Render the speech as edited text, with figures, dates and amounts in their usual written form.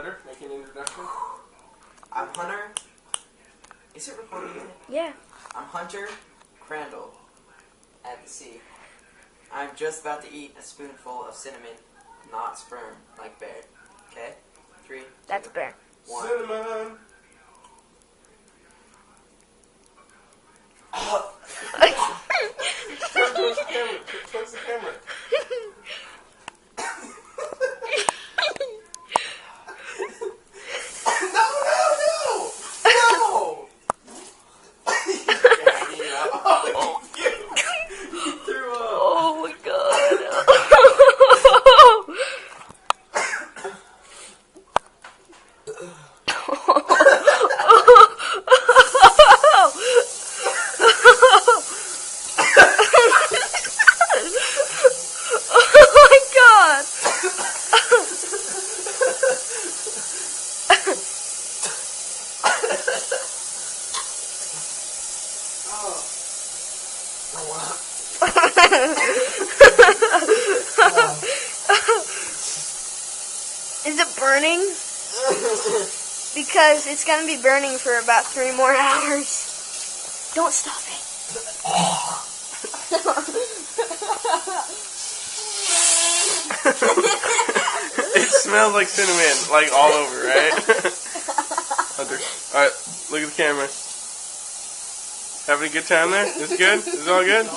Make an introduction. I'm Hunter. Is it recording yet? Yeah. I'm Hunter Crandall at the sea. I'm just about to eat a spoonful of cinnamon, not sperm, like Bear. Okay? 3, That's Bear. 1. Cinnamon. Turn towards the camera. Towards the camera. Oh my god. Oh my god. Is it burning? Because it's gonna be burning for about 3 more hours. Don't stop it. It smells like cinnamon, like all over, right? Hunter. Alright, look at the camera. Having a good time there? It's good? Is it all good?